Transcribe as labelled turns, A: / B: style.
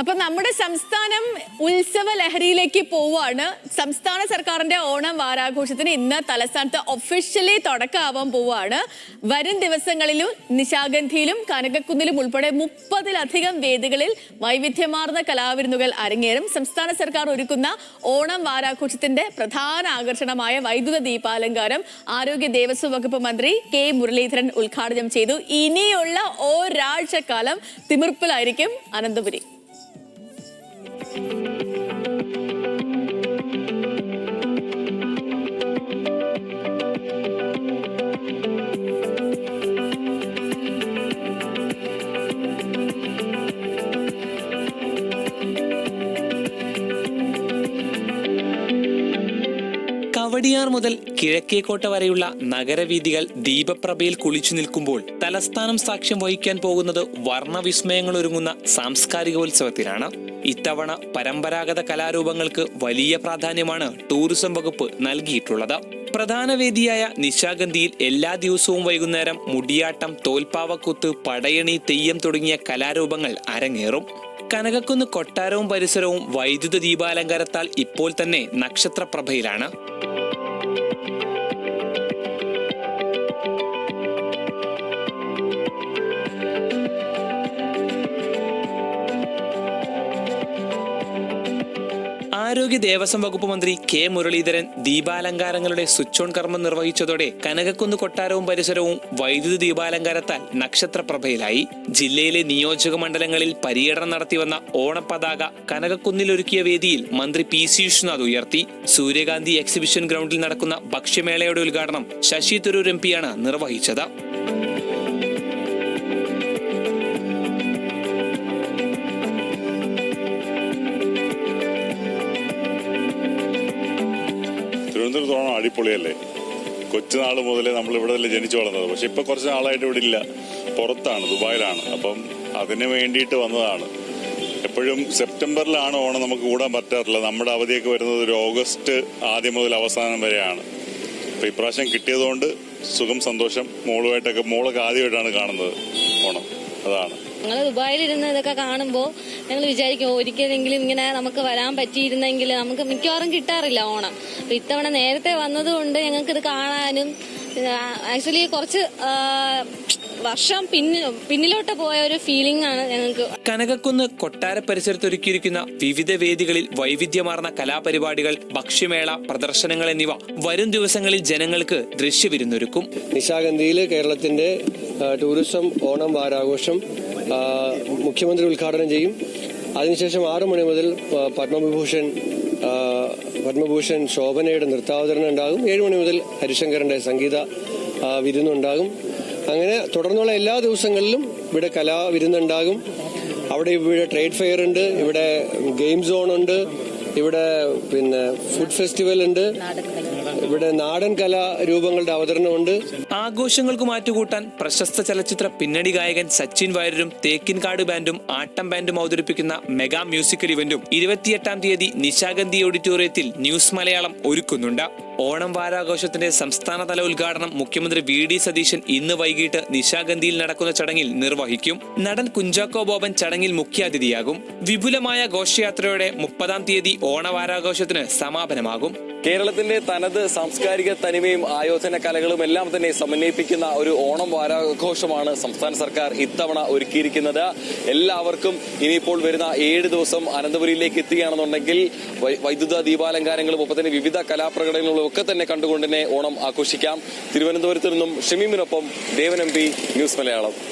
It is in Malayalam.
A: അപ്പൊ നമ്മുടെ സംസ്ഥാനം ഉത്സവ ലഹരിയിലേക്ക് പോവാണ്. സംസ്ഥാന സർക്കാരിന്റെ ഓണം വാരാഘോഷത്തിന് ഇന്ന് തലസ്ഥാനത്ത് ഒഫീഷ്യലി തുടക്കമാവാൻ പോവാണ്. വരും ദിവസങ്ങളിലും നിശാഗന്ധിയിലും കനകക്കുന്നിലും ഉൾപ്പെടെ 30-ലധികം വേദികളിൽ വൈവിധ്യമാർന്ന കലാവിരുന്നുകൾ അരങ്ങേറും. സംസ്ഥാന സർക്കാർ ഒരുക്കുന്ന ഓണം വാരാഘോഷത്തിന്റെ പ്രധാന ആകർഷണമായ വൈദ്യുത ദീപാലങ്കാരം ആരോഗ്യ ദേവസ്വം വകുപ്പ് മന്ത്രി കെ മുരളീധരൻ ഉദ്ഘാടനം ചെയ്തു. ഇനിയുള്ള ഒരാഴ്ചക്കാലം തിമിർപ്പിലായിരിക്കും അനന്തപുരി.
B: കവടിയാർ മുതൽ കിഴക്കേക്കോട്ട വരെയുള്ള നഗരവീഥികൾ ദീപപ്രഭയിൽ കുളിച്ചു നിൽക്കുമ്പോൾ തലസ്ഥാനം സാക്ഷ്യം വഹിക്കാൻ പോകുന്നത് വർണ്ണവിസ്മയങ്ങൾ ഒരുങ്ങുന്ന സാംസ്കാരികോത്സവത്തിനാണ്. ഇത്തവണ പരമ്പരാഗത കലാരൂപങ്ങൾക്ക് വലിയ പ്രാധാന്യമാണ് ടൂറിസം വകുപ്പ് നൽകിയിട്ടുള്ളത്. പ്രധാന വേദിയായ നിശാഗന്ധിയിൽ എല്ലാ ദിവസവും വൈകുന്നേരം മുടിയാട്ടം, തോൽപ്പാവക്കൂത്ത്, പടയണി, തെയ്യം തുടങ്ങിയ കലാരൂപങ്ങൾ അരങ്ങേറും. കനകക്കുന്ന് കൊട്ടാരവും പരിസരവും വൈദ്യുത ദീപാലങ്കാരത്താൽ ഇപ്പോൾ തന്നെ നക്ഷത്രപ്രഭയിലാണ്. ആരോഗ്യ ദേവസ്വം വകുപ്പ് മന്ത്രി കെ മുരളീധരൻ ദീപാലങ്കാരങ്ങളുടെ സ്വിച്ച് ഓൺ കർമ്മം നിർവഹിച്ചതോടെ കനകക്കുന്ന് കൊട്ടാരവും പരിസരവും വൈദ്യുത ദീപാലങ്കാരത്താൽ നക്ഷത്രപ്രഭയിലായി. ജില്ലയിലെ നിയോജക മണ്ഡലങ്ങളിൽ പര്യടനം നടത്തിവന്ന ഓണപ്പതാക കനകക്കുന്നിലൊരുക്കിയ വേദിയിൽ മന്ത്രി പി സി വിഷ്ണുനാഥ് ഉയർത്തി. സൂര്യകാന്തി എക്സിബിഷൻ ഗ്രൗണ്ടിൽ നടക്കുന്ന ഭക്ഷ്യമേളയുടെ ഉദ്ഘാടനം ശശി തരൂർ എം പിയാണ് നിർവഹിച്ചത്.
C: തിരുവനന്തപുരത്തോളം അടിപൊളിയല്ലേ. കൊച്ചുനാൾ മുതലേ നമ്മൾ ഇവിടെ ജനിച്ചു വളർന്നത്. പക്ഷെ ഇപ്പൊ കുറച്ച് നാളായിട്ട് ഇവിടെ ഇല്ല, പുറത്താണ്, ദുബായിലാണ്. അപ്പം അതിന് വേണ്ടിയിട്ട് വന്നതാണ്. എപ്പോഴും സെപ്റ്റംബറിലാണ് ഓണം നമുക്ക് കൂടാൻ പറ്റാറില്ല. നമ്മുടെ അവധിയൊക്കെ വരുന്നത് ഒരു ഓഗസ്റ്റ് ആദ്യം മുതൽ അവസാനം വരെയാണ്. അപ്പൊ ഇപ്രാവശ്യം കിട്ടിയതുകൊണ്ട് സുഖം, സന്തോഷം. മോളൊക്കെ ആദ്യമായിട്ടാണ് കാണുന്നത് ഓണം. അതാണ്
D: ഞങ്ങൾ ദുബായിലിരുന്ന് ഇതൊക്കെ കാണുമ്പോൾ ഞങ്ങൾ വിചാരിക്കും ഒരിക്കലെങ്കിലും ഇങ്ങനെ നമുക്ക് വരാൻ പറ്റിയിരുന്നെങ്കിൽ. നമുക്ക് മിക്കവാറും കിട്ടാറില്ല ഓണം. അപ്പൊ ഇത്തവണ നേരത്തെ വന്നതുകൊണ്ട് ഞങ്ങൾക്കിത് കാണാനും ആക്ച്വലി കുറച്ച് വർഷം പിന്നിലോട്ട് പോയ ഒരു ഫീലിംഗ് ആണ് ഞങ്ങൾക്ക്.
B: കനകക്കുന്ന് കൊട്ടാര പരിസരത്ത് ഒരുക്കിയിരിക്കുന്ന വിവിധ വേദികളിൽ വൈവിധ്യമാർന്ന കലാപരിപാടികൾ, ഭക്ഷ്യമേള, പ്രദർശനങ്ങൾ എന്നിവ വരും ദിവസങ്ങളിൽ ജനങ്ങൾക്ക് ദൃശ്യവിരുന്നൊരുക്കും.
E: നിശാഗന്ധിയിൽ കേരളത്തിന്റെ ടൂറിസം ഓണം വാരാഘോഷം മുഖ്യമന്ത്രി ഉദ്ഘാടനം ചെയ്യും. അതിനുശേഷം 6 മണി മുതൽ പത്മഭൂഷൺ ശോഭനയുടെ നൃത്താവതരണം ഉണ്ടാകും. 7 മണി മുതൽ ഹരിശങ്കറിന്റെ സംഗീത വിരുന്നുണ്ടാകും. അങ്ങനെ തുടർന്നുള്ള എല്ലാ ദിവസങ്ങളിലും ഇവിടെ കലാവിരുന്നുണ്ടാകും. ഇവിടെ ട്രേഡ് ഫെയർ ഉണ്ട്, ഇവിടെ ഗെയിം സോൺ ഉണ്ട്, ഇവിടെ ഫുഡ് ഫെസ്റ്റിവൽ ഉണ്ട്, ഇവിടെ നാടൻ കലാരൂപങ്ങളുടെ അവതരണമുണ്ട്.
B: ആഘോഷങ്ങൾക്ക് മാറ്റുകൂട്ടാൻ പ്രശസ്ത ചലച്ചിത്ര പിന്നണി ഗായകൻ സച്ചിൻ വയരൂരും തേക്കിൻകാട് ബാൻഡും ആട്ടം ബാൻഡും അവതരിപ്പിക്കുന്ന മെഗാ മ്യൂസിക്കൽ ഇവന്റും 28-ാം തീയതി നിശാഗന്ധി ഓഡിറ്റോറിയത്തിൽ ന്യൂസ് മലയാളം ഒരുക്കുന്നുണ്ട്. ഓണം വാരാഘോഷത്തിന്റെ സംസ്ഥാനതല ഉദ്ഘാടനം മുഖ്യമന്ത്രി വി ഡി സതീശൻ ഇന്ന് വൈകിട്ട് നിശാഗന്ധിയിൽ നടക്കുന്ന ചടങ്ങിൽ നിർവഹിക്കും. നടൻ കുഞ്ചാക്കോ ബോബൻ ചടങ്ങിൽ മുഖ്യാതിഥിയാകും. വിപുലമായ ഘോഷയാത്രയോടെ 30-ാം തീയതി ഓണവാരാഘോഷത്തിന് സമാപനമാകും.
F: കേരളത്തിന്റെ തനത് സാംസ്കാരിക തനിമയും ആയോധന കലകളും എല്ലാം തന്നെ സമന്വയിപ്പിക്കുന്ന ഒരു ഓണം വാരാഘോഷമാണ് സംസ്ഥാന സർക്കാർ ഇത്തവണ ഒരുക്കിയിരിക്കുന്നത്. എല്ലാവർക്കും ഇനിയിപ്പോൾ വരുന്ന 7 ദിവസം അനന്തപുരിയിലേക്ക് എത്തുകയാണെന്നുണ്ടെങ്കിൽ വൈദ്യുത ദീപാലങ്കാരങ്ങളും ഒപ്പം തന്നെ വിവിധ കലാപ്രകടനങ്ങളും ഒക്കെ തന്നെ കണ്ടുകൊണ്ട് തന്നെ ഓണം ആഘോഷിക്കാം. തിരുവനന്തപുരത്ത് നിന്നും ഷമീമിനൊപ്പം ദേവൻ MP, ന്യൂസ് മലയാളം.